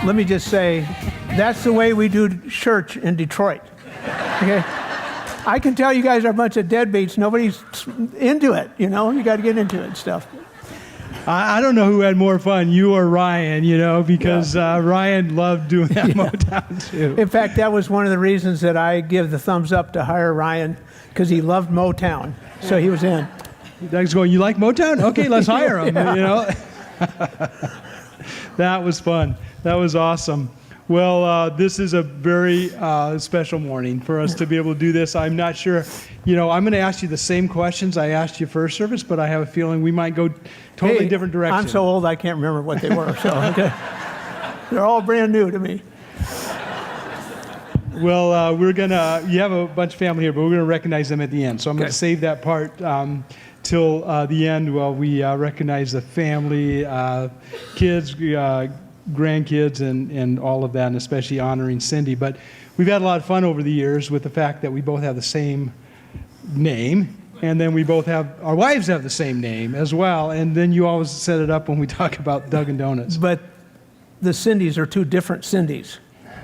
let me just say, that's the way we do church in Detroit. Okay? I can tell you guys are a bunch of deadbeats. Nobody's into it, you know? You got to get into it and stuff. I don't know who had more fun, you or Ryan, you know, because Ryan loved doing that Motown too. In fact, that was one of the reasons that I give the thumbs up to hire Ryan, because he loved Motown, so he was in. Doug's going, you like Motown? Okay, let's hire him, you know. That was fun. That was awesome. Well, this is a very special morning for us to be able to do this. I'm not sure, you know, I'm going to ask you the same questions I asked you first service, but I have a feeling we might go totally different directions. I'm so old I can't remember what they were, so okay. They're all brand new to me. Well, we're going to, you have a bunch of family here, but we're going to recognize them at the end. So I'm going to save that part till the end while we recognize the family, kids, grandkids, and all of that, and especially honoring Cindy. But we've had a lot of fun over the years with the fact that we both have the same name, and then we both have, our wives have the same name as well, and then you always set it up when we talk about Doug and Donuts. But the Cindys are two different Cindys.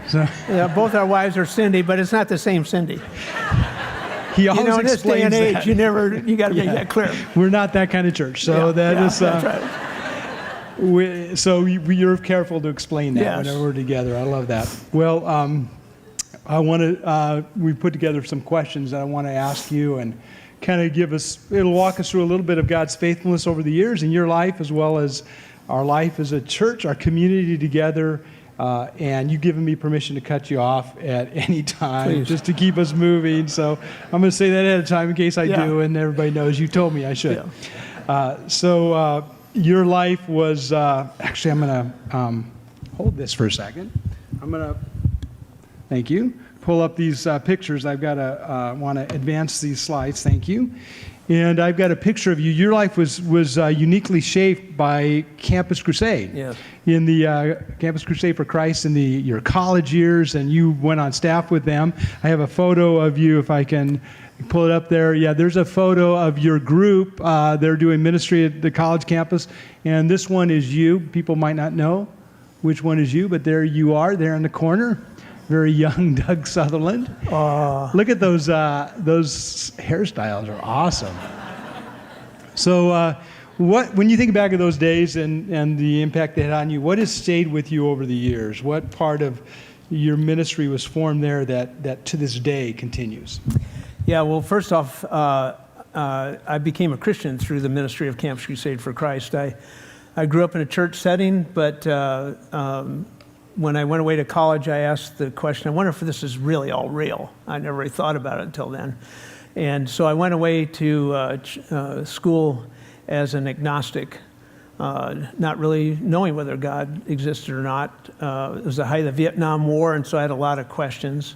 So, yeah, both our wives are Cindy, but it's not the same Cindy. He always you know, in this day and age, that. you got to make that clear. We're not that kind of church, so that's right. So you're careful to explain that whenever we're together. I love that. Well, I want to, we put together some questions that I want to ask you and kind of it'll walk us through a little bit of God's faithfulness over the years in your life, as well as our life as a church, our community together. And you've given me permission to cut you off at any time, just to keep us moving. So I'm going to say that ahead of time in case I do, and everybody knows you told me I should. Yeah. Your life was, actually I'm going to hold this for a second. I'm going to, thank you, pull up these pictures. I've got to, want to advance these slides, thank you. And I've got a picture of you. Your life was uniquely shaped by Campus Crusade. Yes. In the Campus Crusade for Christ in your college years, and you went on staff with them. I have a photo of you, if I can pull it up there. Yeah, there's a photo of your group. They're doing ministry at the college campus, and this one is you. People might not know which one is you, but there you are, there in the corner. Very young Doug Sutherland. Look at those hairstyles are awesome. So when you think back of those days and the impact they had on you, what has stayed with you over the years? What part of your ministry was formed there that to this day continues? Yeah, well, first off, I became a Christian through the ministry of Campus Crusade for Christ. I grew up in a church setting, but when I went away to college, I asked the question, I wonder if this is really all real. I never really thought about it until then. And so I went away to school as an agnostic, not really knowing whether God existed or not. It was the height of the Vietnam War, and so I had a lot of questions.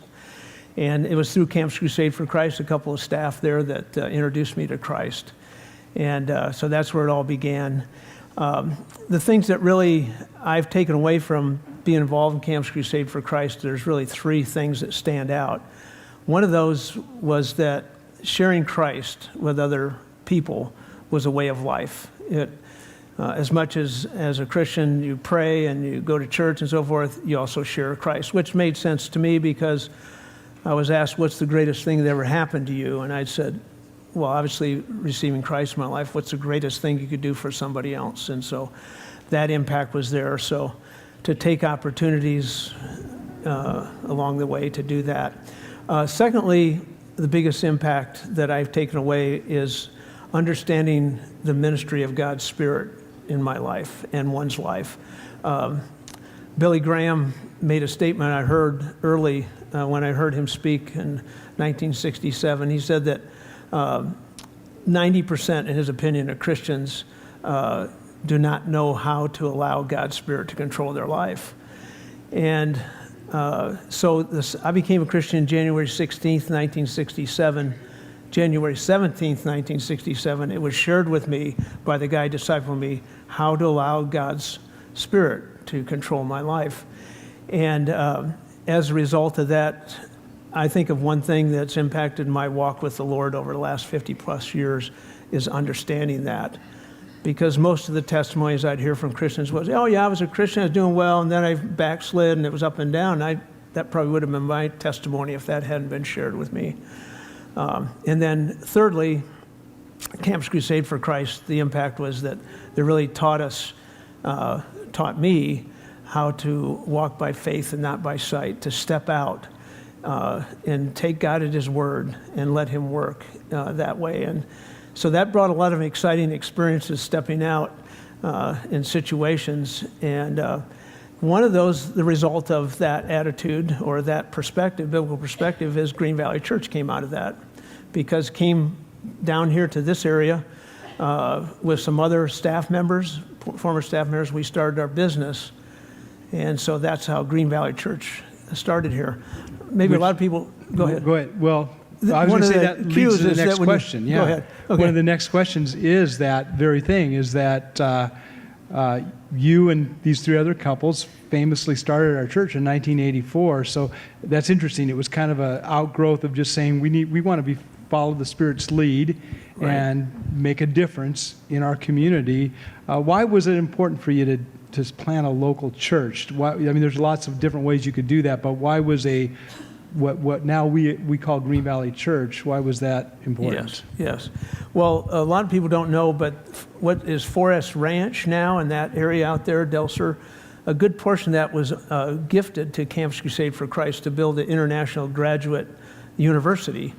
And it was through Campus Crusade for Christ, a couple of staff there that introduced me to Christ. And so that's where it all began. The things that really I've taken away from being involved in Campus Crusade for Christ, there's really three things that stand out. One of those was that sharing Christ with other people was a way of life. As much as a Christian, you pray and you go to church and so forth, you also share Christ, which made sense to me because I was asked, what's the greatest thing that ever happened to you? And I said, well, obviously receiving Christ in my life, what's the greatest thing you could do for somebody else? And so that impact was there. So to take opportunities along the way to do that. Secondly, the biggest impact that I've taken away is understanding the ministry of God's Spirit in my life and one's life. Billy Graham made a statement I heard early when I heard him speak in 1967. He said that 90%, in his opinion, of Christians do not know how to allow God's Spirit to control their life. And I became a Christian January 16th, 1967. January 17th, 1967, it was shared with me by the guy discipling me how to allow God's Spirit to control my life. And as a result of that, I think of one thing that's impacted my walk with the Lord over the last 50 plus years is understanding that because most of the testimonies I'd hear from Christians was, oh yeah, I was a Christian, I was doing well, and then I backslid, and it was up and down. That probably would have been my testimony if that hadn't been shared with me. And then thirdly, Campus Crusade for Christ, the impact was that they really taught me how to walk by faith and not by sight, to step out and take God at His word and let Him work that way. And so that brought a lot of exciting experiences stepping out in situations. And one of those, the result of that attitude or that perspective, biblical perspective, is Green Valley Church came out of that, because came down here to this area with some other staff members, former staff members. We started our business. And so that's how Green Valley Church started here. Maybe a lot of people, go ahead. Go ahead. Well, I was going to say that leads to the next question. Go ahead. Okay. One of the next questions is that very thing, is that you and these three other couples famously started our church in 1984. So that's interesting. It was kind of an outgrowth of just saying we want to follow the Spirit's lead, right, and make a difference in our community. Why was it important for you to plant a local church? Why, I mean, there's lots of different ways you could do that, but why was what now we call Green Valley Church, why was that important? Yes. Well, a lot of people don't know, but what is Forest Ranch now in that area out there, Del Sur, a good portion of that was gifted to Campus Crusade for Christ to build an international graduate university,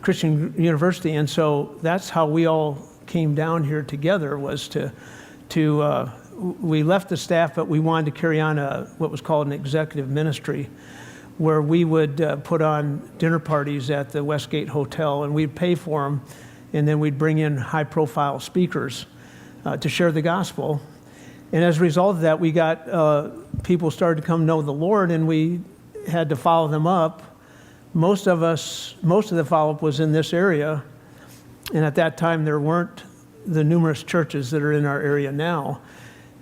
Christian university. And so that's how we all came down here together, was we left the staff, but we wanted to carry on what was called an executive ministry, where we would put on dinner parties at the Westgate Hotel, and we'd pay for them, and then we'd bring in high-profile speakers to share the gospel. And as a result of that, we got people started to come know the Lord, and we had to follow them up. Most of the follow-up was in this area, and at that time there weren't the numerous churches that are in our area now.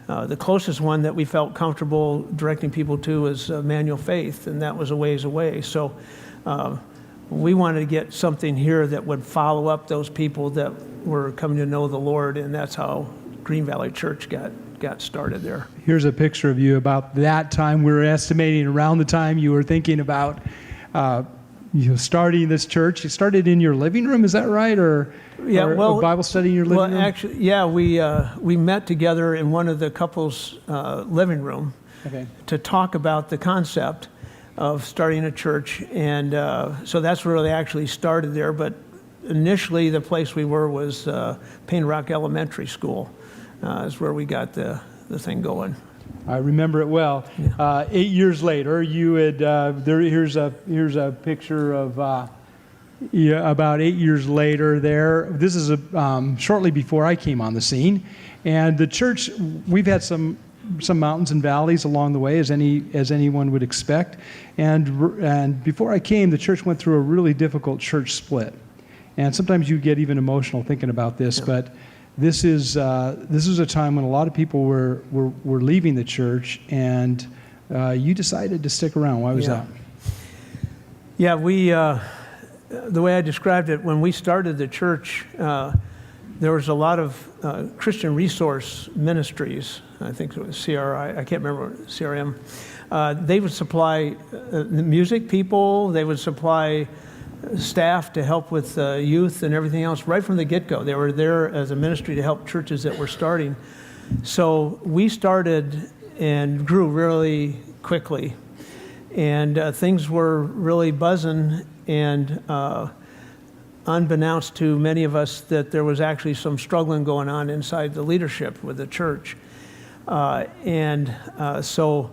The closest one that we felt comfortable directing people to was Manual Faith, and that was a ways away. So we wanted to get something here that would follow up those people that were coming to know the Lord, and that's how Green Valley Church got started there. Here's a picture of you about that time. We're estimating around the time you were thinking about starting this church. You started in your living room, is that right? Or a Bible study in your living room? Well, actually, yeah, we met together in one of the couple's living room, okay, to talk about the concept of starting a church. And so that's where they actually started there. But initially, the place we were was Payne Rock Elementary School, is where we got the thing going. I remember it well. Yeah. 8 years later, you had here's a picture of about 8 years later. There, this is shortly before I came on the scene, and the church. We've had some mountains and valleys along the way, as anyone would expect, and before I came, the church went through a really difficult church split, and sometimes you get even emotional thinking about this, yeah. But. This is a time when a lot of people were leaving the church, and you decided to stick around. Why was that? Yeah, the way I described it, when we started the church, there was a lot of Christian resource ministries. I think it was CRI. I can't remember, CRM. They would supply the music people. They would supply staff to help with youth and everything else right from the get-go. They were there as a ministry to help churches that were starting. So we started and grew really quickly, and things were really buzzing, and unbeknownst to many of us that there was actually some struggling going on inside the leadership with the church. So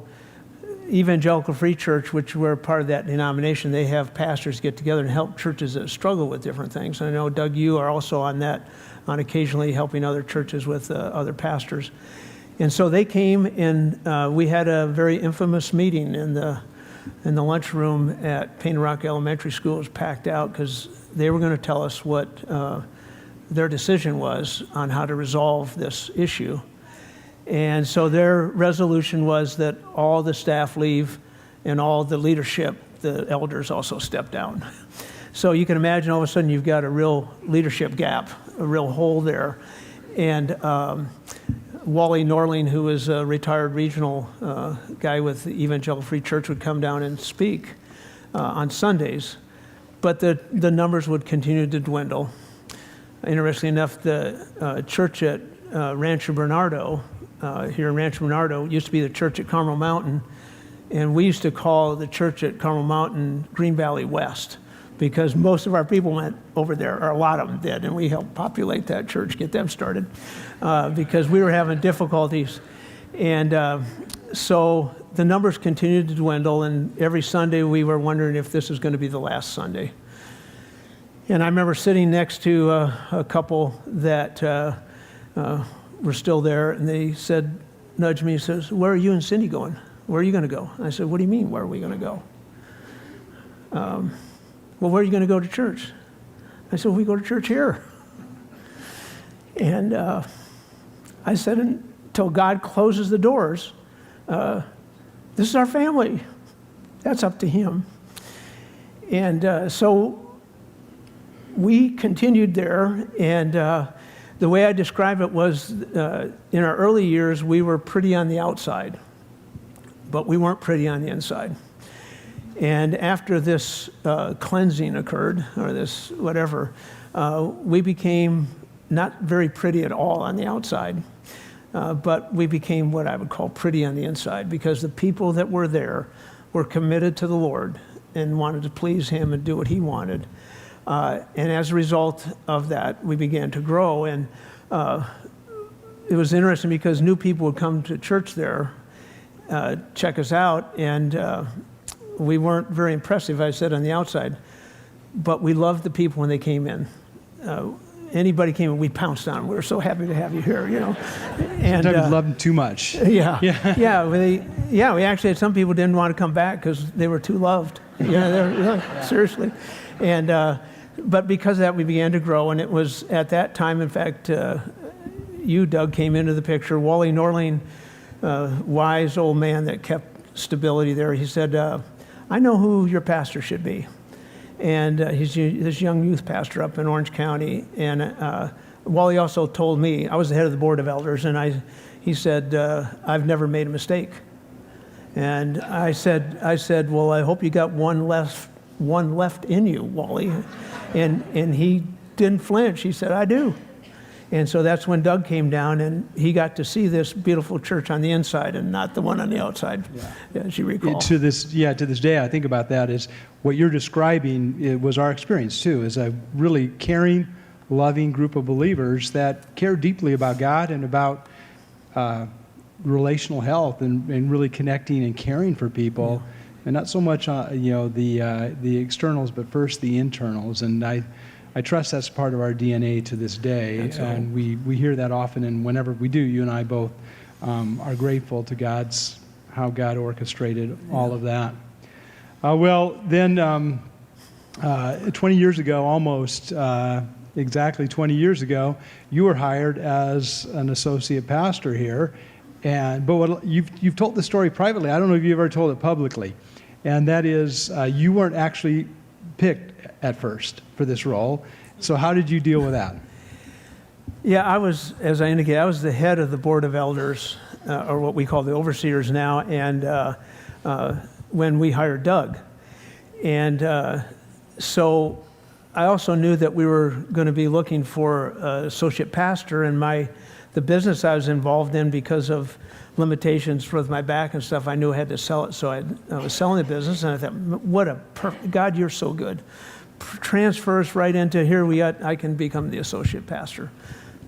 Evangelical Free Church, which we're part of that denomination, they have pastors get together and help churches that struggle with different things. And I know, Doug, you are also on that, on occasionally helping other churches with other pastors. And so they came, and we had a very infamous meeting in the lunchroom at Payne Rock Elementary School. It was packed out because they were going to tell us what their decision was on how to resolve this issue. And so their resolution was that all the staff leave and all the leadership, the elders, also step down. So you can imagine all of a sudden you've got a real leadership gap, a real hole there. And Wally Norling, who was a retired regional guy with the Evangelical Free Church, would come down and speak on Sundays. But the numbers would continue to dwindle. Interestingly enough, the church at Rancho Bernardo, here in Rancho Bernardo, used to be the church at Carmel Mountain. And we used to call the church at Carmel Mountain Green Valley West, because most of our people went over there, or a lot of them did, and we helped populate that church, get them started, because we were having difficulties. And so the numbers continued to dwindle, and every Sunday we were wondering if this was going to be the last Sunday. And I remember sitting next to a couple that were still there, and they nudged me and says, "Where are you and Cindy going? Where are you going to go?" I said, "What do you mean, where are we going to go?" "Well, where are you going to go to church?" I said, "Well, we go to church here." And I said, "Until God closes the doors, this is our family. That's up to Him." And so we continued there, and the way I describe it was, in our early years, we were pretty on the outside, but we weren't pretty on the inside. And after this cleansing occurred, or this whatever, we became not very pretty at all on the outside, but we became what I would call pretty on the inside, because the people that were there were committed to the Lord and wanted to please Him and do what He wanted. And as a result of that, we began to grow. And it was interesting because new people would come to church there, check us out, and we weren't very impressive, I said, on the outside, but we loved the people when they came in. Anybody came in, we pounced on them. We were so happy to have you here, you know. And sometimes loved them too much. Yeah, we actually had some people who didn't want to come back because they were too loved. Seriously. And but because of that, we began to grow, and it was at that time, in fact, you, Doug, came into the picture. Wally Norling, wise old man that kept stability there, he said, "I know who your pastor should be." And he's this young youth pastor up in Orange County. And Wally also told me, I was the head of the board of elders, and he said, "I've never made a mistake." And I said, "Well, I hope you got one left in you, Wally." And he didn't flinch. He said, "I do." And so that's when Doug came down, and he got to see this beautiful church on the inside and not the one on the outside, as you recall. To this day, I think about that is what you're describing. It was our experience too, is a really caring, loving group of believers that care deeply about God and about relational health and really connecting and caring for people, and not so much the externals, but first the internals. And I trust that's part of our DNA to this day. Absolutely. And we hear that often, and whenever we do, you and I both are grateful to how God orchestrated all of that. Well, then 20 years ago, almost exactly 20 years ago, you were hired as an associate pastor here. But you've told the story privately. I don't know if you've ever told it publicly. And that is, you weren't actually picked at first for this role. So how did you deal with that? Yeah, as I indicated, I was the head of the board of elders, or what we call the overseers now, and when we hired Doug. And so I also knew that we were going to be looking for an associate pastor, and the business I was involved in, because of limitations with my back and stuff, I knew I had to sell it. So I was selling the business, and I thought, God, you're so good. Transfers right into here. I can become the associate pastor,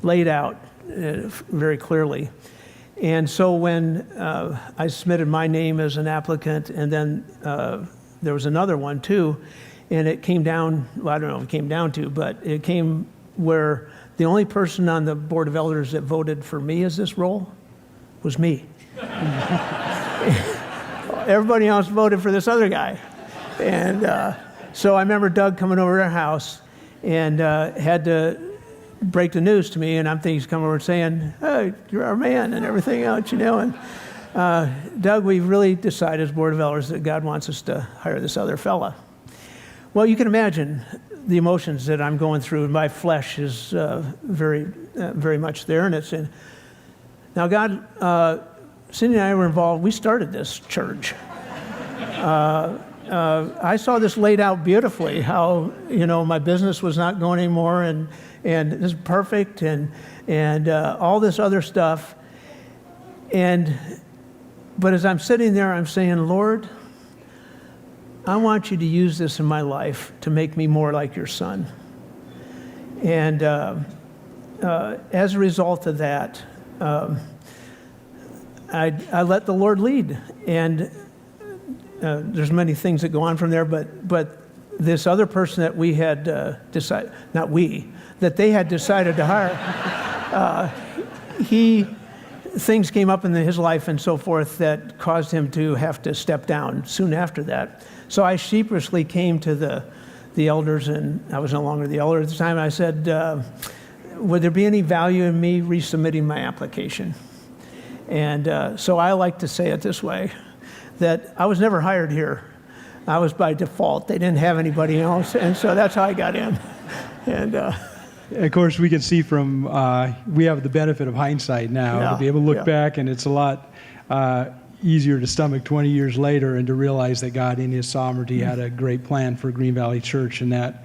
laid out very clearly. And so when I submitted my name as an applicant, and then there was another one too, and it came down. Well, I don't know if it came down to, but it came where the only person on the board of elders that voted for me as this role was me. Everybody else voted for this other guy. And so I remember Doug coming over to our house and had to break the news to me, and I'm thinking he's coming over and saying, "Hey, you're our man," and everything else, you know. And Doug, we've really decided as board of elders that God wants us to hire this other fella. Well, you can imagine the emotions that I'm going through. My flesh is very much there, and it's in. Now, God, Cindy and I were involved. We started this church. I saw this laid out beautifully. How my business was not going anymore, and this is perfect, and all this other stuff. But as I'm sitting there, I'm saying, Lord, I want you to use this in my life to make me more like your son. And as a result of that, I let the Lord lead. And there's many things that go on from there, but this other person that we had decided, not we, that they had decided to hire, things came up in his life and so forth that caused him to have to step down soon after that. So I sheepishly came to the elders, and I was no longer the elder at the time. I said, would there be any value in me resubmitting my application? And so I like to say it this way, that I was never hired here. I was by default. They didn't have anybody else, and so that's how I got in. And of course, we can see from, we have the benefit of hindsight now to be able to look back, and it's a lot easier to stomach 20 years later and to realize that God in his sovereignty had a great plan for Green Valley Church, and that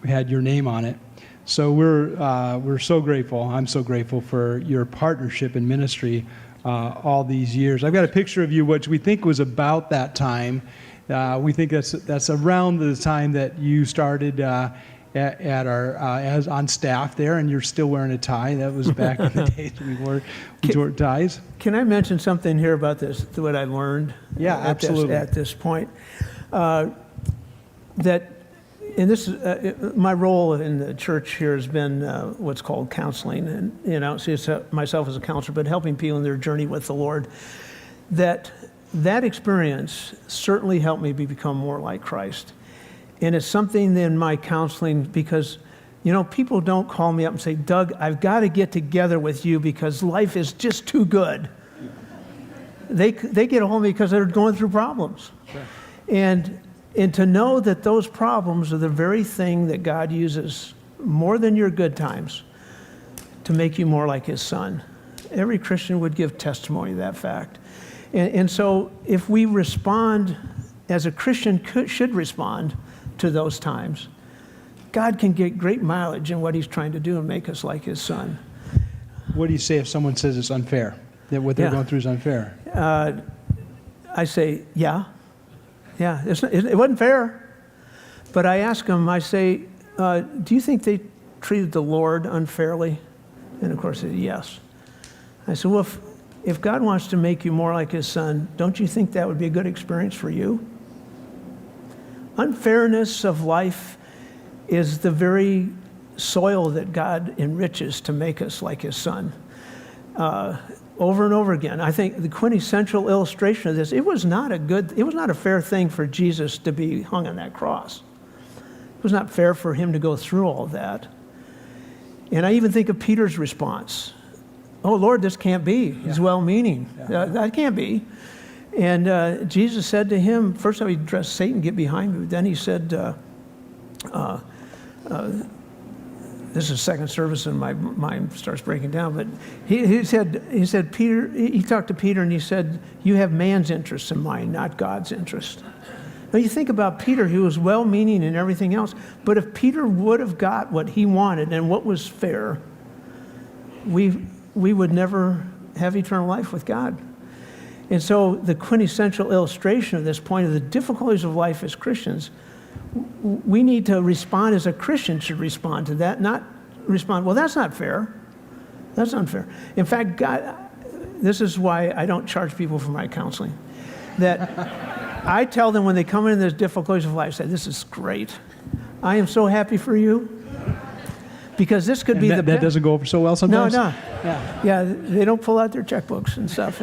had your name on it. So we're so grateful. I'm so grateful for your partnership in ministry all these years. I've got a picture of you, which we think was about that time. We think that's around the time that you started at our as on staff there, and you're still wearing a tie. That was back in the days we wore ties. Can I mention something here about this? What I learned? Yeah, absolutely. At this point, that. And this is my role in the church here has been what's called counseling, and see myself as a counselor, but helping people in their journey with the Lord. That experience certainly helped me become more like Christ, and it's something in my counseling because people don't call me up and say, Doug, I've got to get together with you because life is just too good. They get a hold of me because they're going through problems, sure. And to know that those problems are the very thing that God uses more than your good times to make you more like his son. Every Christian would give testimony to that fact. And so if we respond as a Christian should respond to those times, God can get great mileage in what he's trying to do and make us like his son. What do you say if someone says it's unfair, that what they're going through is unfair? I say, yeah, it wasn't fair. But I ask them, I say, do you think they treated the Lord unfairly? And of course, they said, yes. I said, well, if God wants to make you more like his son, don't you think that would be a good experience for you? Unfairness of life is the very soil that God enriches to make us like his son. Over and over again. I think the quintessential illustration of this, it was not a fair thing for Jesus to be hung on that cross. It was not fair for him to go through all of that. And I even think of Peter's response. Oh, Lord, this can't be. He's well-meaning. That can't be. And Jesus said to him, first time he addressed Satan, get behind me. Then he said, this is second service and my mind starts breaking down, but he said, Peter, he talked to Peter and he said, you have man's interest in mind, not God's interest. Now you think about Peter, who was well-meaning and everything else, but if Peter would have got what he wanted and what was fair, we would never have eternal life with God. And so the quintessential illustration of this point of the difficulties of life as Christians, we need to respond as a Christian should respond to that, not respond, well, that's not fair. That's unfair. In fact, God, this is why I don't charge people for my counseling. That I tell them when they come in those difficulties of life, I say, this is great. I am so happy for you. Because this could be the best. That doesn't go over so well sometimes? No. Yeah, they don't pull out their checkbooks and stuff.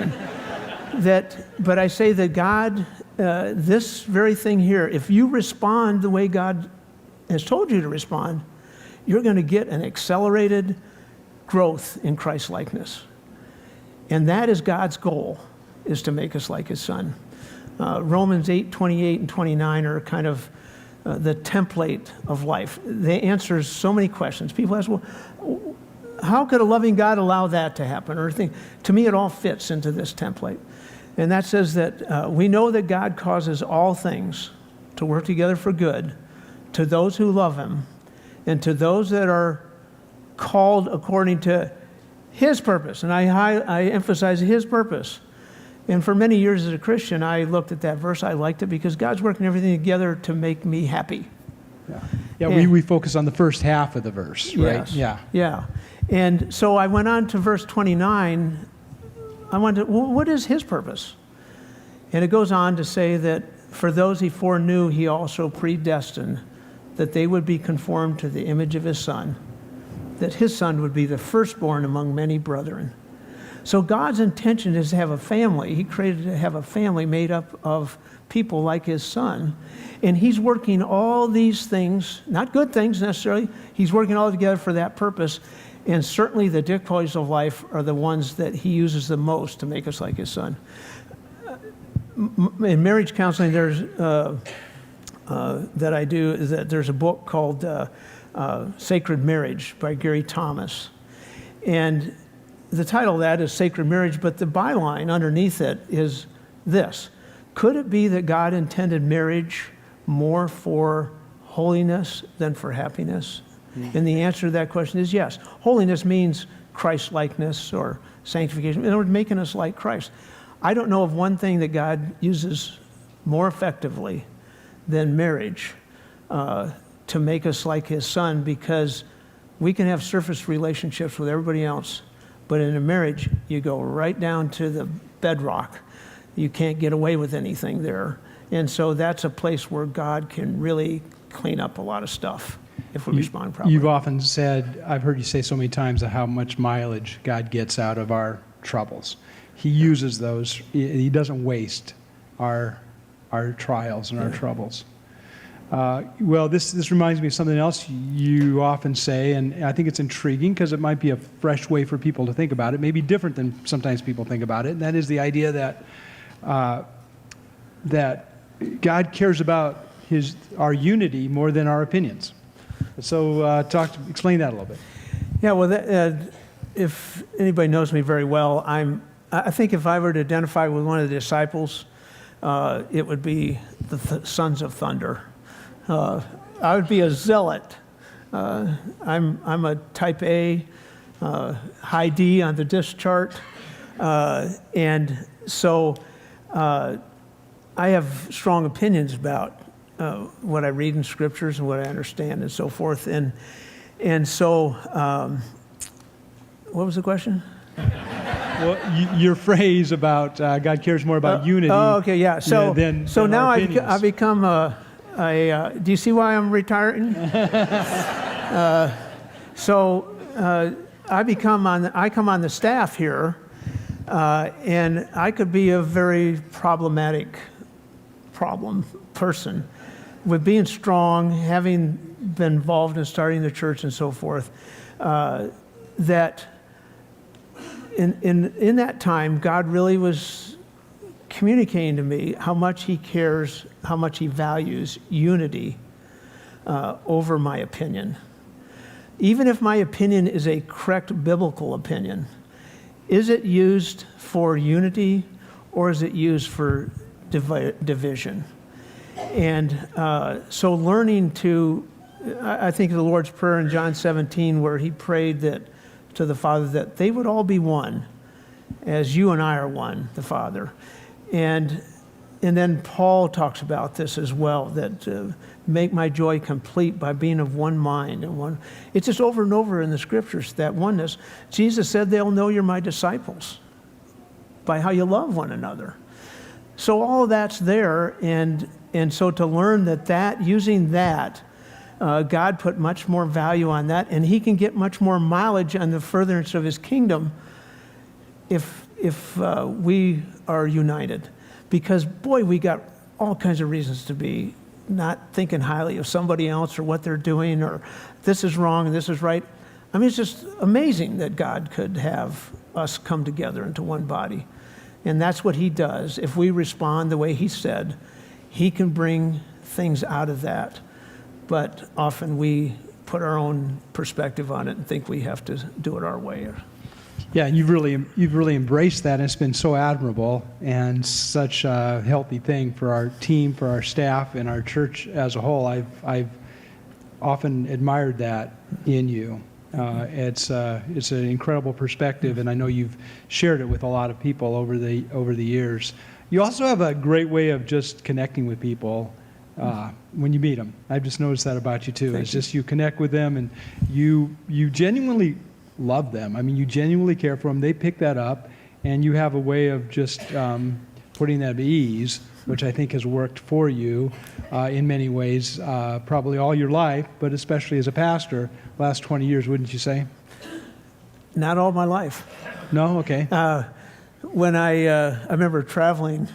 But I say that God, this very thing here, if you respond the way God has told you to respond, you're going to get an accelerated growth in Christ-likeness. And that is God's goal, is to make us like his son. Romans 8:28 and 29 are kind of the template of life. They answer so many questions. People ask, well, how could a loving God allow that to happen? Or think, to me, it all fits into this template. And that says that we know that God causes all things to work together for good to those who love him and to those that are called according to his purpose. And I emphasize his purpose. And for many years as a Christian, I looked at that verse. I liked it because God's working everything together to make me happy. Yeah, we focus on the first half of the verse, right? Yes. Yeah. And so I went on to verse 29. I wondered, well, what is his purpose? And it goes on to say that for those he foreknew, he also predestined that they would be conformed to the image of his Son, that his Son would be the firstborn among many brethren. So God's intention is to have a family. He created to have a family made up of people like his Son. And he's working all these things, not good things necessarily, he's working all together for that purpose. And certainly the difficulties of life are the ones that he uses the most to make us like his Son. In marriage counseling, there's that I do is that there's a book called Sacred Marriage by Gary Thomas. And the title of that is Sacred Marriage, but the byline underneath it is this: could it be that God intended marriage more for holiness than for happiness? And the answer to that question is yes. Holiness means Christ-likeness or sanctification. In other words, making us like Christ. I don't know of one thing that God uses more effectively than marriage to make us like his Son, because we can have surface relationships with everybody else, but in a marriage, you go right down to the bedrock. You can't get away with anything there. And so that's a place where God can really clean up a lot of stuff if we respond properly. You've often said, I've heard you say so many times, how much mileage God gets out of our troubles. He uses those. He doesn't waste our trials and our troubles. Well, this reminds me of something else you often say, and I think it's intriguing because it might be a fresh way for people to think about it, maybe different than sometimes people think about it, and that is the idea that God cares about our unity more than our opinions. So explain that a little bit. Yeah, well, if anybody knows me very well, I think if I were to identify with one of the disciples, it would be the sons of thunder. I would be a zealot. I'm a type A, high D on the disc chart. And so I have strong opinions about what I read in scriptures and what I understand and so forth. And so, what was the question? Well, your phrase about God cares more about unity. Oh, okay, yeah. So than now our I've become do you see why I'm retiring? I come on the staff here, and I could be a very problematic person with being strong, having been involved in starting the church and so forth, that in that time, God really was communicating to me how much he cares, how much he values unity over my opinion. Even if my opinion is a correct biblical opinion, is it used for unity or is it used for division? And so learning I think of the Lord's Prayer in John 17, where he prayed to the Father that they would all be one, as you and I are one, the Father. And then Paul talks about this as well, that make my joy complete by being of one mind and one. It's just over and over in the scriptures, that oneness. Jesus said they'll know you're my disciples by how you love one another. So all of that's there, and so to learn using that, God put much more value on that, and he can get much more mileage on the furtherance of his kingdom if we are united. Because, boy, we got all kinds of reasons to be not thinking highly of somebody else or what they're doing, or this is wrong and this is right. I mean, it's just amazing that God could have us come together into one body. And that's what he does. If we respond the way he said, he can bring things out of that but often we put our own perspective on it and think we have to do it our way. Yeah, and you've really embraced that, and it's been so admirable and such a healthy thing for our team, for our staff, and our church as a whole. I've often admired that in you. It's an incredible perspective, and I know you've shared it with a lot of people over the years. You also have a great way of just connecting with people when you meet them. I've just noticed that about you too. It's just you connect with them, and you genuinely love them. I mean, you genuinely care for them. They pick that up, and you have a way of just putting them at ease, which I think has worked for you in many ways, probably all your life, but especially as a pastor, last 20 years, wouldn't you say? Not all my life. No? Okay. When I remember traveling,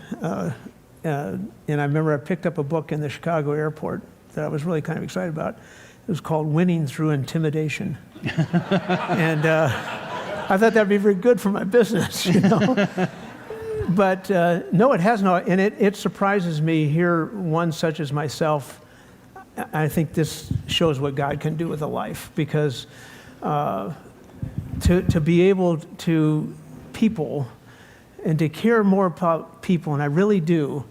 and I remember I picked up a book in the Chicago airport that I was really kind of excited about. It was called Winning Through Intimidation. And I thought that'd be very good for my business, you know. But no, it has not. And it surprises me here, one such as myself. I think this shows what God can do with a life, because to be able to people and to care more about people, and I really do,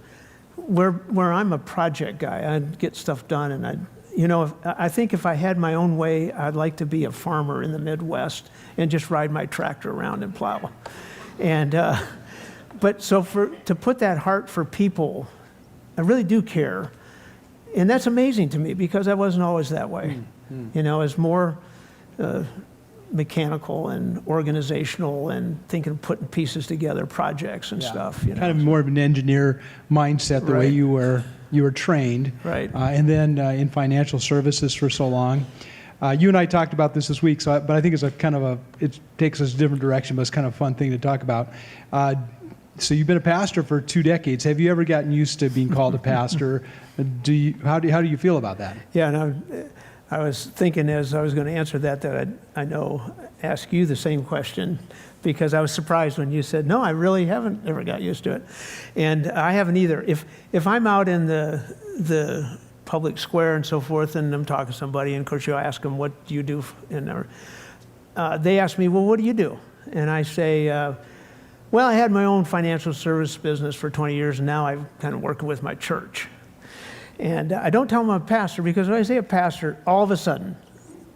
where I'm a project guy, I get stuff done, and I think if I had my own way, I'd like to be a farmer in the Midwest and just ride my tractor around and plow. And but so to put that heart for people, I really do care, and that's amazing to me because I wasn't always that way. You know, it's more mechanical and organizational and thinking of putting pieces together, projects and stuff. You know? Kind of more of an engineer mindset, the way you were trained. Right. And then in financial services for so long. You and I talked about this week, but I think it's it takes us a different direction, but it's kind of a fun thing to talk about. So you've been a pastor for 2 decades. Have you ever gotten used to being called a pastor? How do you feel about that? Yeah, and I was thinking as I was going to answer that I know ask you the same question, because I was surprised when you said, no, I really haven't ever got used to it. And I haven't either. If I'm out in the public square and so forth, and I'm talking to somebody, and of course you ask them, what do you do? And they ask me, well, what do you do? And I say, well, I had my own financial service business for 20 years, and now I'm kind of working with my church. And I don't tell them I'm a pastor, because when I say a pastor, all of a sudden,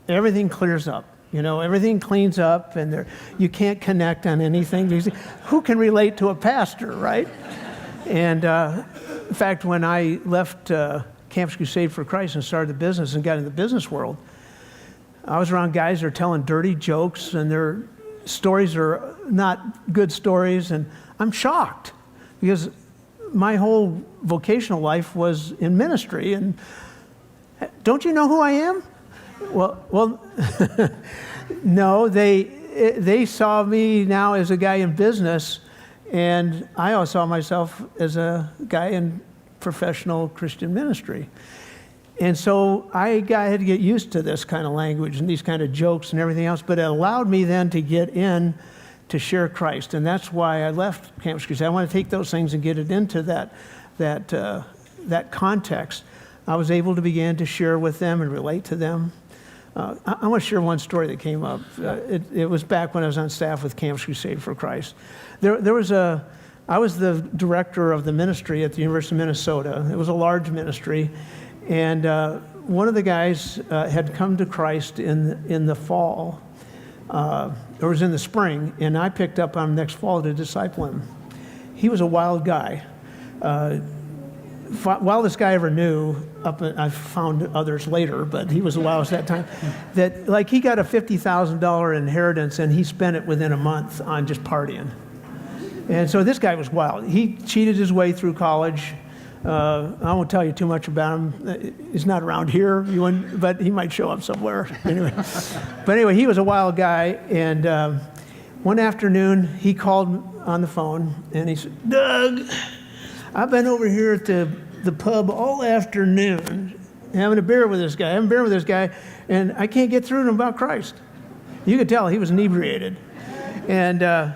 everything clears up. You know, everything cleans up, and you can't connect on anything. Who can relate to a pastor, right? And in fact, when I left Campus Crusade for Christ and started the business and got in the business world, I was around guys that are telling dirty jokes, and their stories are not good stories, and I'm shocked, because my whole vocational life was in ministry. And don't you know who I am? Well, no, they saw me now as a guy in business, and I always saw myself as a guy in professional Christian ministry. And so I had to get used to this kind of language and these kind of jokes and everything else, but it allowed me then to get in to share Christ. And that's why I left Campus Crusade. I want to take those things and get it into that context. I was able to begin to share with them and relate to them. I want to share one story that came up. It was back when I was on staff with Campus Crusade for Christ. I was the director of the ministry at the University of Minnesota. It was a large ministry, and one of the guys had come to Christ in the fall. It was in the spring, and I picked up on him next fall to disciple him. He was a wild guy. Wildest guy I ever knew. I found others later, but he was the wildest that time. That, like, he got a $50,000 inheritance, and he spent it within a month on just partying. And so this guy was wild. He cheated his way through college. I won't tell you too much about him. He's not around here, but he might show up somewhere. Anyway, he was a wild guy. And one afternoon, he called on the phone, and he said, Doug, I've been over here at the pub all afternoon having a beer with this guy, and I can't get through to him about Christ. You could tell he was inebriated. And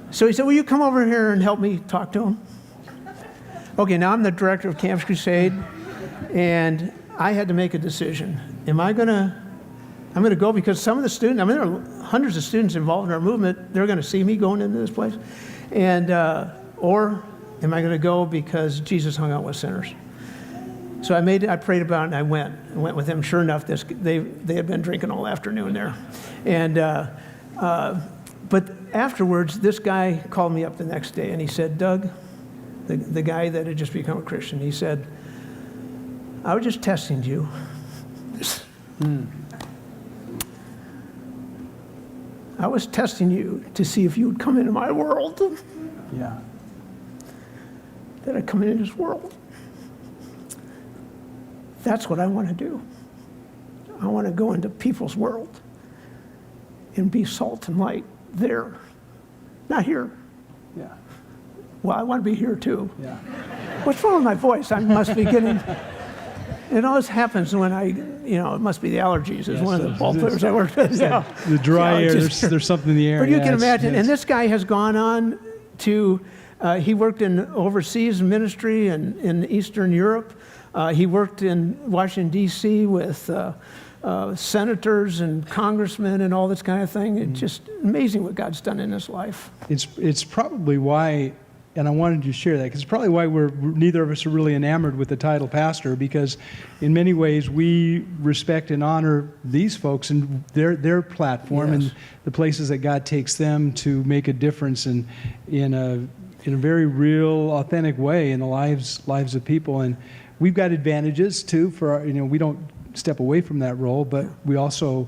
so he said, will you come over here and help me talk to him? Okay, now I'm the director of Campus Crusade, and I had to make a decision. I'm going to go because some of the students, I mean, there are hundreds of students involved in our movement. They're going to see me going into this place. And, or am I going to go because Jesus hung out with sinners? So I prayed about it, and I went with him. Sure enough, they had been drinking all afternoon there. And, but afterwards, this guy called me up the next day, and he said, Doug, the guy that had just become a Christian, he said, I was just testing you. I was testing you to see if you would come into my world. Yeah. That I come into this world. That's what I want to do. I want to go into people's world and be salt and light there, not here. Yeah. Well, I want to be here too. Yeah. What's wrong with my voice? I must be getting. It always happens when it must be the allergies. As one of the ball players I worked with. Yeah. The dry air, there's something in the air. But you can imagine, and this guy has gone on to, he worked in overseas ministry in Eastern Europe. He worked in Washington, D.C. with senators and congressmen and all this kind of thing. It's just amazing what God's done in his life. It's probably why, and I wanted to share that, because it's probably why neither of us are really enamored with the title pastor, because in many ways we respect and honor these folks and their platform and the places that God takes them to make a difference in a very real, authentic way in the lives of people. And we've got advantages too for we don't step away from that role, but we also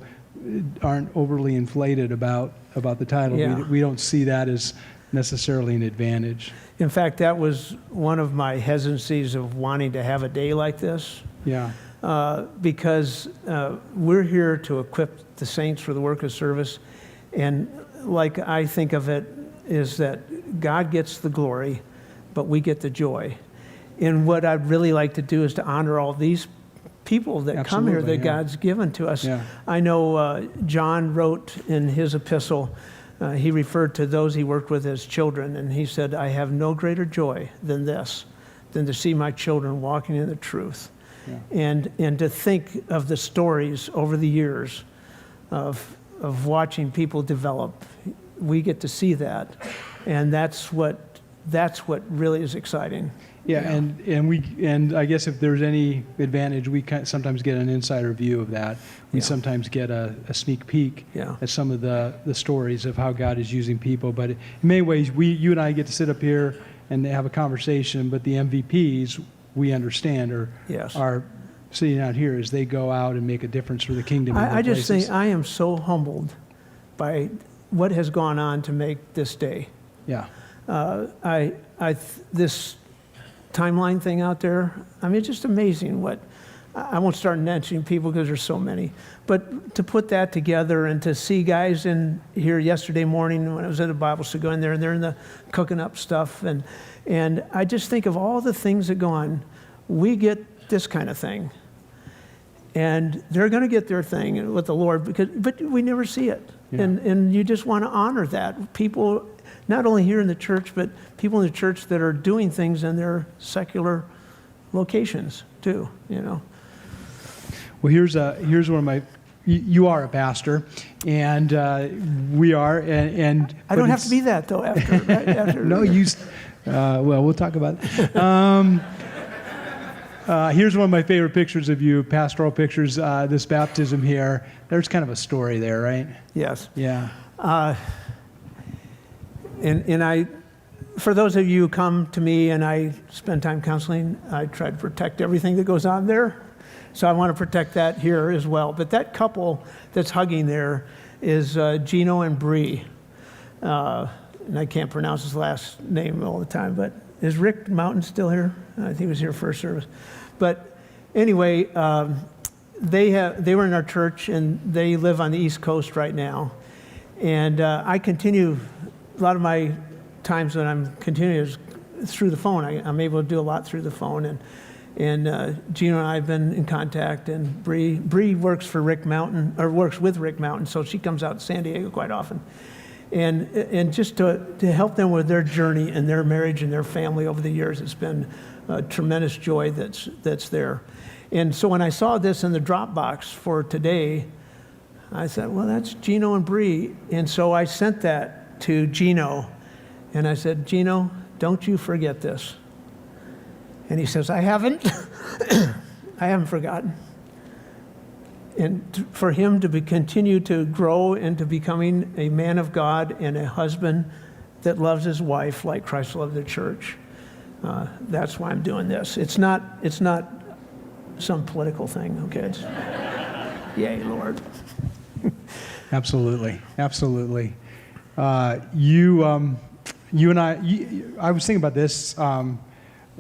aren't overly inflated about the title. Yeah. We don't see that as necessarily an advantage. In fact, that was one of my hesitancies of wanting to have a day like this. Yeah. Because we're here to equip the saints for the work of service. And like I think of it is that God gets the glory, but we get the joy. And what I'd really like to do is to honor all these people that come here that God's given to us. Yeah. I know John wrote in his epistle, he referred to those he worked with as children, and he said, I have no greater joy than this, than to see my children walking in the truth. Yeah. And to think of the stories over the years of watching people develop. We get to see that, and that's what really is exciting. Yeah, and I guess if there's any advantage, we sometimes get an insider view of that. We sometimes get a sneak peek at some of the stories of how God is using people. But in many ways, you and I get to sit up here and have a conversation, but the MVPs, we understand, are sitting out here as they go out and make a difference for the kingdom. I just think I am so humbled by what has gone on to make this day. Yeah. This timeline thing out there, I mean, it's just amazing what, I won't start mentioning people because there's so many, but to put that together and to see guys in here yesterday morning when I was at a Bible study, go in there and they're in the cooking up stuff, and I just think of all the things that go on. We get this kind of thing, and they're going to get their thing with the Lord, but we never see it. Yeah. And you just want to honor that. People, not only here in the church, but people in the church that are doing things in their secular locations too, Well, here's one of my, you are a pastor, and we are, and I don't have to be that though after, right? After. No, well, we'll talk about it. Here's one of my favorite pictures of you, pastoral pictures, this baptism here. There's kind of a story there, right? Yes. Yeah. And I, for those of you who come to me and I spend time counseling, I try to protect everything that goes on there. So I want to protect that here as well. But that couple that's hugging there is Gino and Bree. And I can't pronounce his last name all the time, but is Rick Mountain still here? I think he was here first service. But anyway, they were in our church, and they live on the East Coast right now. And I continue, a lot of my times when I'm continuing is through the phone. I'm able to do a lot through the phone. And Gino and I have been in contact, and Bree works for Rick Mountain, or works with Rick Mountain, so she comes out to San Diego quite often. And just to help them with their journey and their marriage and their family over the years, it's been a tremendous joy that's there. And so when I saw this in the Dropbox for today, I said, well, that's Gino and Bree. And so I sent that to Gino, and I said, Gino, don't you forget this. And he says, I haven't. I haven't forgotten. And for him to continue to grow into becoming a man of God and a husband that loves his wife like Christ loved the church, that's why I'm doing this. It's not some political thing, okay? It's, yay, Lord. Absolutely, absolutely. You and I was thinking about this.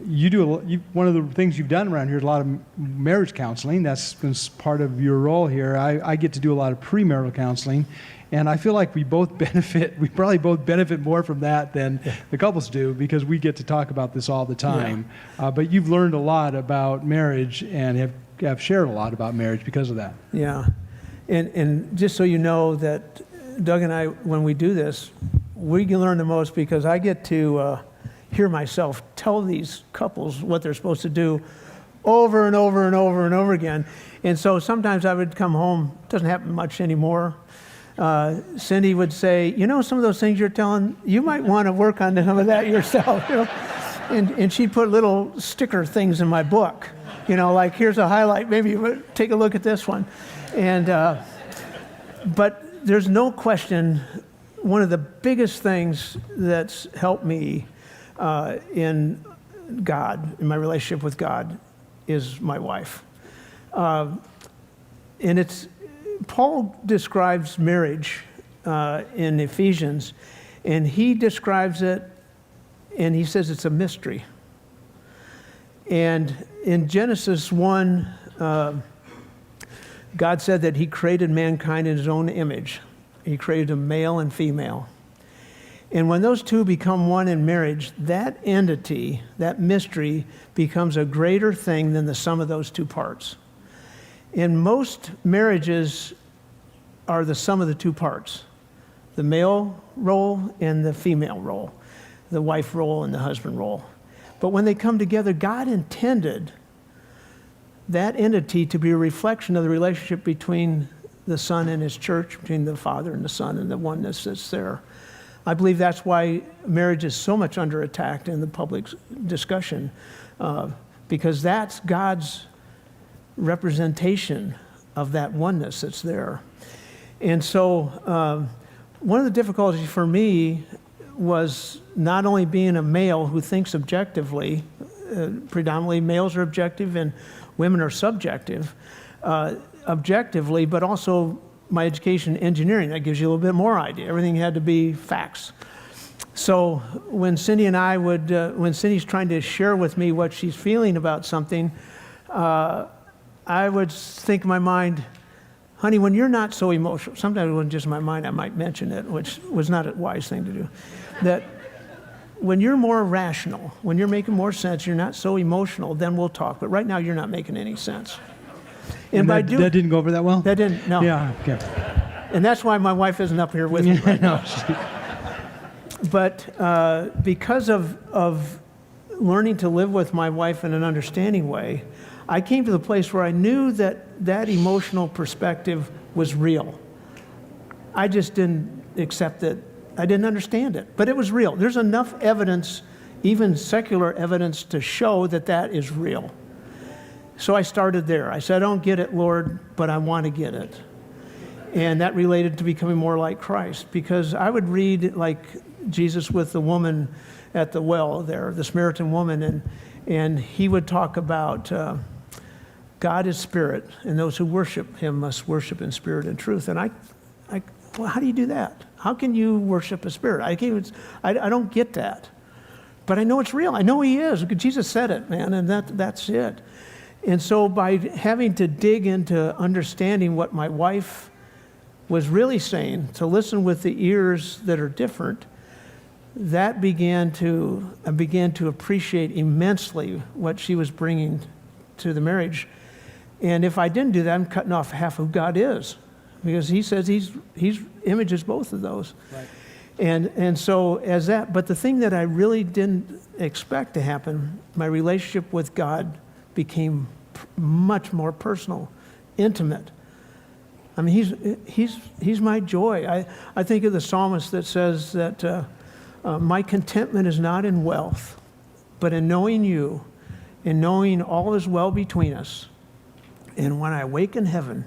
You do one of the things you've done around here is a lot of marriage counseling. That's been part of your role here. I get to do a lot of premarital counseling, and I feel like we both benefit. We probably both benefit more from that than the couples do, because we get to talk about this all the time. Yeah. But you've learned a lot about marriage and have shared a lot about marriage because of that. Yeah, and just so you know that Doug and I, when we do this, we can learn the most because I get to hear myself tell these couples what they're supposed to do over and over and over and over again. And so sometimes I would come home, it doesn't happen much anymore. Cindy would say, you know, some of those things you're telling, you might want to work on some of that yourself, you know. And she'd put little sticker things in my book, you know, like here's a highlight, maybe take a look at this one. And, but there's no question, one of the biggest things that's helped me in God, in my relationship with God, is my wife. And it's, Paul describes marriage in Ephesians, and he describes it, and he says it's a mystery. And in Genesis 1, God said that he created mankind in his own image. He created them male and female. And when those two become one in marriage, that entity, that mystery, becomes a greater thing than the sum of those two parts. And most marriages are the sum of the two parts, the male role and the female role, the wife role and the husband role. But when they come together, God intended that entity to be a reflection of the relationship between the Son and his church, between the Father and the Son and the oneness that's there. I believe that's why marriage is so much under attack in the public discussion, because that's God's representation of that oneness that's there. And so one of the difficulties for me was not only being a male who thinks objectively, predominantly males are objective and women are subjective, objectively, but also my education in engineering, that gives you a little bit more idea. Everything had to be facts. So when Cindy and I would, when Cindy's trying to share with me what she's feeling about something, I would think in my mind, honey, when you're not so emotional, sometimes it wasn't just in my mind, I might mention it, which was not a wise thing to do, that when you're more rational, when you're making more sense, you're not so emotional, then we'll talk. But right now, you're not making any sense. And that didn't go over that well? That didn't, no. Yeah, okay. And that's why my wife isn't up here with me right now. But because of learning to live with my wife in an understanding way, I came to the place where I knew that that emotional perspective was real. I just didn't accept it. I didn't understand it, but it was real. There's enough evidence, even secular evidence, to show that that is real. So I started there. I said, I don't get it, Lord, but I want to get it. And that related to becoming more like Christ, because I would read like Jesus with the woman at the well there, the Samaritan woman, and he would talk about God is spirit, and those who worship him must worship in spirit and truth. And well, how do you do that? How can you worship a spirit? I don't get that. But I know it's real. I know he is. Jesus said it, man, and that's it. And so by having to dig into understanding what my wife was really saying, to listen with the ears that are different, I began to appreciate immensely what she was bringing to the marriage. And if I didn't do that, I'm cutting off half of who God is, because he says he's images both of those. Right. And so as that, but the thing that I really didn't expect to happen, my relationship with God became much more personal, intimate. I mean, he's my joy. I think of the psalmist that says that my contentment is not in wealth, but in knowing you, in knowing all is well between us. And when I wake in heaven,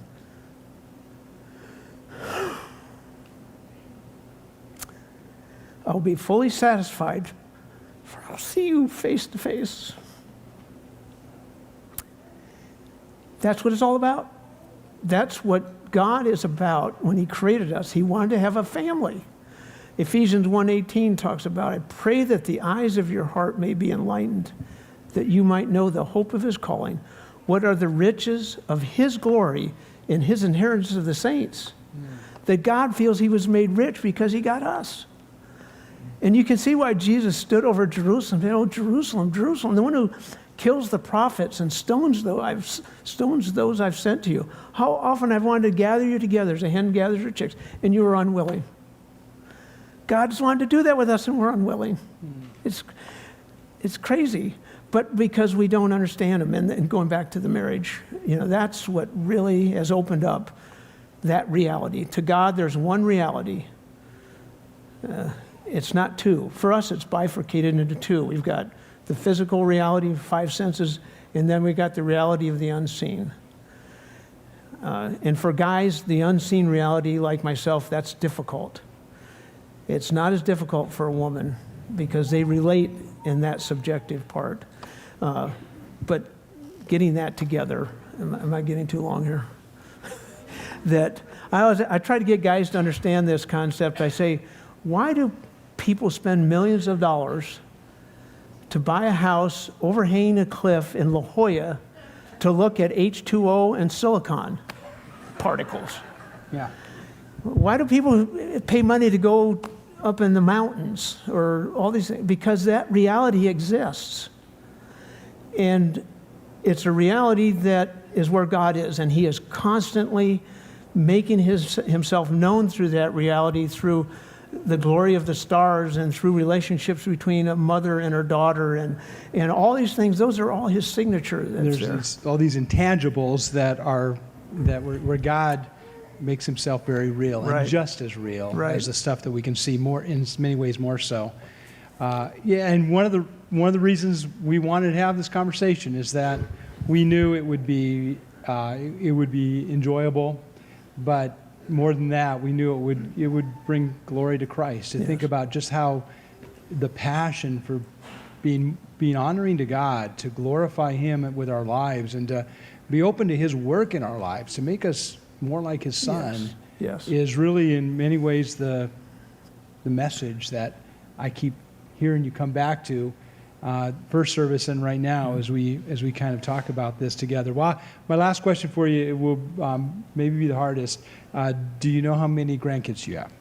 I'll be fully satisfied, for I'll see you face to face. That's what it's all about. That's what God is about when he created us. He wanted to have a family. Ephesians 1:18 talks about, I pray that the eyes of your heart may be enlightened, that you might know the hope of his calling. What are the riches of his glory in his inheritance of the saints? That God feels he was made rich because he got us. And you can see why Jesus stood over Jerusalem and said, oh, Jerusalem, Jerusalem, the one who kills the prophets and stones those I've sent to you. How often I've wanted to gather you together as a hen gathers her chicks, and you were unwilling. God's wanted to do that with us, and we're unwilling. It's crazy, but because we don't understand him. And going back to the marriage, that's what really has opened up that reality. To God, there's one reality. It's not two. For us, it's bifurcated into two. We've got the physical reality of 5 senses, and then we've got the reality of the unseen. And for guys, the unseen reality, like myself, that's difficult. It's not as difficult for a woman because they relate in that subjective part. But getting that together, am I getting too long here? That I try to get guys to understand this concept. I say, why do people spend millions of dollars to buy a house overhanging a cliff in La Jolla to look at H2O and silicon particles? Yeah. Why do people pay money to go up in the mountains or all these things? Because that reality exists. And it's a reality that is where God is, and he is constantly making himself known through that reality, through the glory of the stars and through relationships between a mother and her daughter and all these things. Those are all his signature. There's all these intangibles where God makes himself very real, and just as real as the stuff that we can see more, in many ways more so. And one of the reasons we wanted to have this conversation is that we knew it would be enjoyable, but more than that, we knew it would bring glory to Christ. To think about just how the passion for being honoring to God, to glorify him with our lives, and to be open to his work in our lives, to make us more like his son, is really in many ways the message that I keep hearing you come back to first service and right now as we kind of talk about this together. Well, my last question for you, it will maybe be the hardest. Do you know how many grandkids you have?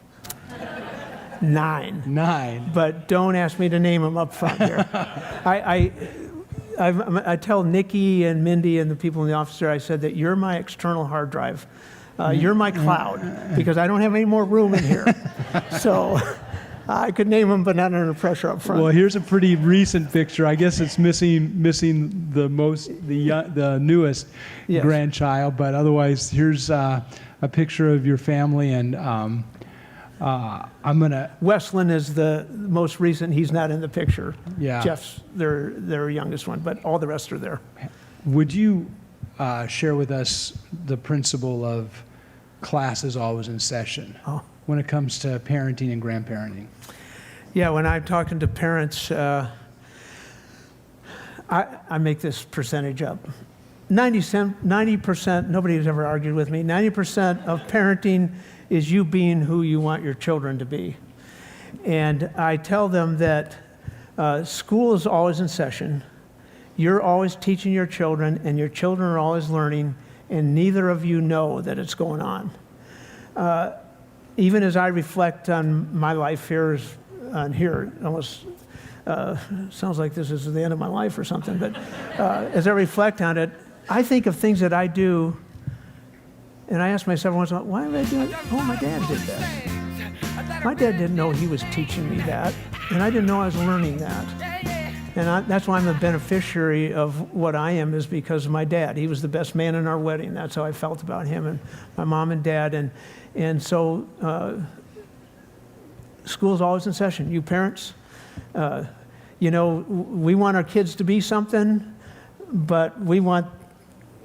9. 9. But don't ask me to name them up front here. I tell Nikki and Mindy and the people in the office there, I said that you're my external hard drive. You're my cloud, because I don't have any more room in here. So I could name them, but not under pressure up front. Well, here's a pretty recent picture. I guess it's missing the newest grandchild, but otherwise, here's a picture of your family, and I'm gonna. Westland is the most recent. He's not in the picture. Yeah. Jeff's their youngest one, but all the rest are there. Would you share with us the principle of class is always in session when it comes to parenting and grandparenting? Yeah, when I'm talking to parents, I make this percentage up. 90%, nobody has ever argued with me, 90% of parenting is you being who you want your children to be. And I tell them that school is always in session. You're always teaching your children, and your children are always learning, and neither of you know that it's going on. Even as I reflect on my life here, it almost sounds like this is the end of my life or something, but as I reflect on it, I think of things that I do, and I ask myself once in a while, why am I doing it? Oh, my dad did that. My dad didn't know he was teaching me that, and I didn't know I was learning that. And that's why I'm a beneficiary of what I am, is because of my dad. He was the best man in our wedding. That's how I felt about him and my mom and dad. And so school's always in session. You parents, we want our kids to be something, but we want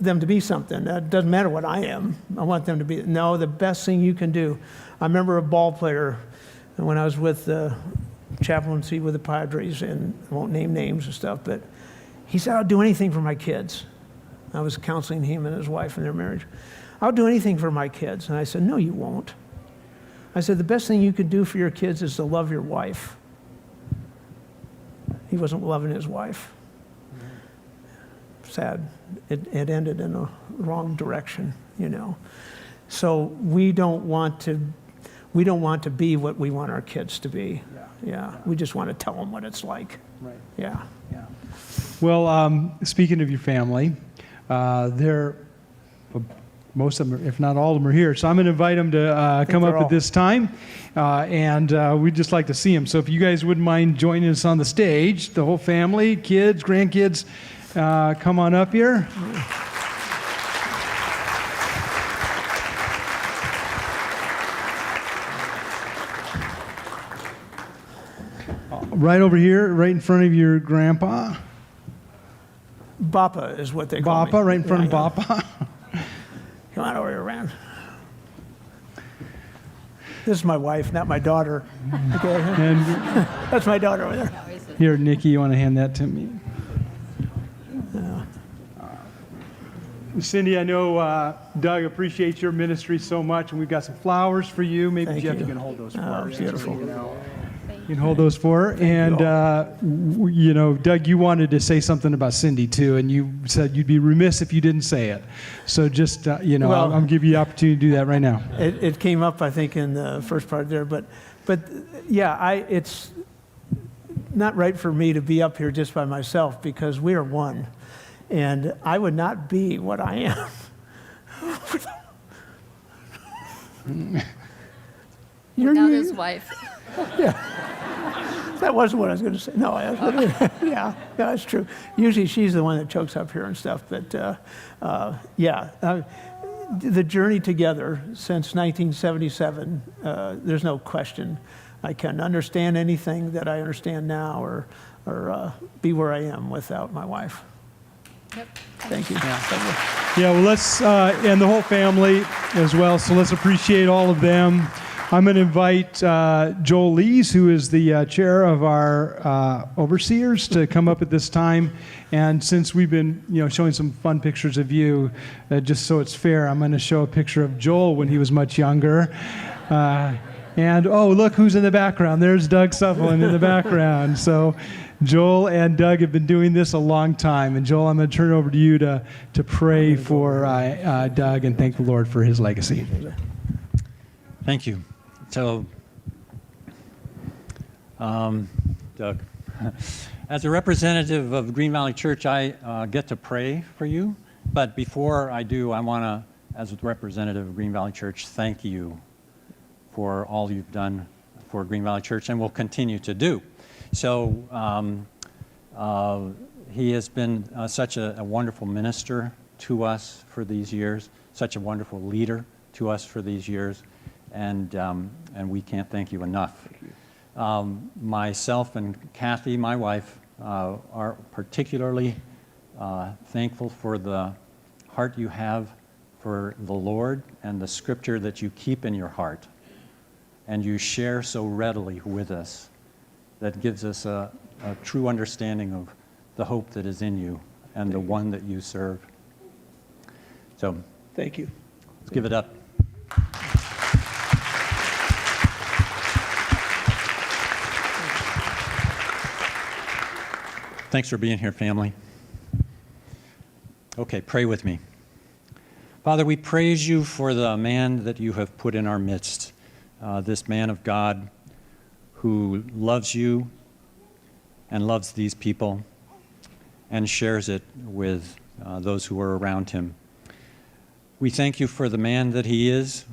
them to be something. It doesn't matter what I am. I want them to be. No, the best thing you can do. I remember a ball player when I was with chaplaincy with the Padres, and I won't name names and stuff, but he said, I'll do anything for my kids. I was counseling him and his wife in their marriage. I'll do anything for my kids. And I said, no, you won't. I said, the best thing you can do for your kids is to love your wife. He wasn't loving his wife. Sad. It ended in a wrong direction, So we don't want to be what we want our kids to be. Yeah. We just want to tell them what it's like. Right. Yeah. Yeah. Well, speaking of your family, most of them, if not all of them, are here. So I'm going to invite them to come up at this time, and we'd just like to see them. So if you guys wouldn't mind joining us on the stage, the whole family, kids, grandkids, come on up here. Right over here, right in front of your grandpa. Bappa is what they call me. Bappa, right in front of Bappa. Come on over here, Rand. This is my wife, not my daughter. Okay. And that's my daughter over there. Here, Nikki, you want to hand that to me? Cindy, I know Doug appreciates your ministry so much, and we've got some flowers for you. Maybe Thank Jeff, you can hold those for Oh, us. beautiful. You can hold those for her. And, Doug, you wanted to say something about Cindy, too, and you said you'd be remiss if you didn't say it. So just, Well, I'm going to give you the opportunity to do that right now. It came up, I think, in the first part there. But yeah, it's not right for me to be up here just by myself, because we are one. And I would not be what I am. Without his wife. Yeah. That wasn't what I was going to say. No, yeah, that's true. Usually she's the one that chokes up here and stuff. But the journey together since 1977, there's no question I can understand anything that I understand now or be where I am without my wife. Yep. Thank you. Yeah, well, let's, and the whole family as well, so let's appreciate all of them. I'm going to invite Joel Lees, who is the chair of our overseers, to come up at this time. And since we've been, showing some fun pictures of you, just so it's fair, I'm going to show a picture of Joel when he was much younger. And, look who's in the background. There's Doug Sutherland in the background. So Joel and Doug have been doing this a long time. And Joel, I'm going to turn it over to you to pray for Doug and thank the Lord for his legacy. Thank you. So, Doug, as a representative of Green Valley Church, I get to pray for you. But before I do, I want to, as a representative of Green Valley Church, thank you for all you've done for Green Valley Church and will continue to do. So he has been such a wonderful minister to us for these years, such a wonderful leader to us for these years, and we can't thank you enough. Myself and Kathy, my wife, are particularly thankful for the heart you have for the Lord and the scripture that you keep in your heart and you share so readily with us. That gives us a true understanding of the hope that is in you and the one that you serve. So, Thank you. Let's give it up. Thanks for being here, family. Okay, pray with me. Father, we praise you for the man that you have put in our midst, this man of God who loves you and loves these people and shares it with those who are around him. We thank you for the man that he is.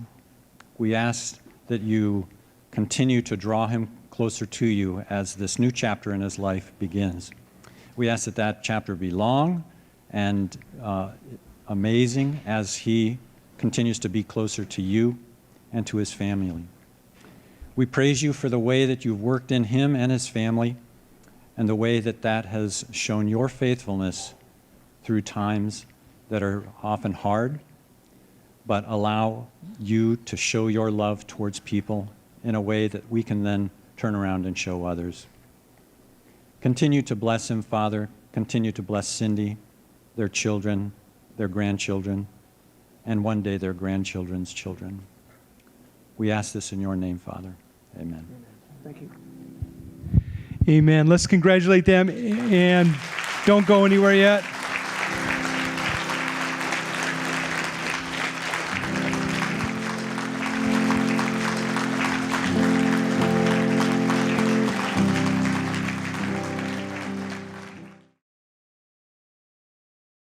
We ask that you continue to draw him closer to you as this new chapter in his life begins. We ask that that chapter be long and amazing as he continues to be closer to you and to his family. We praise you for the way that you've worked in him and his family, and the way that that has shown your faithfulness through times that are often hard, but allow you to show your love towards people in a way that we can then turn around and show others. Continue to bless him, Father. Continue to bless Cindy, their children, their grandchildren, and one day their grandchildren's children. We ask this in your name, Father. Amen. Thank you. Amen. Let's congratulate them, and don't go anywhere yet.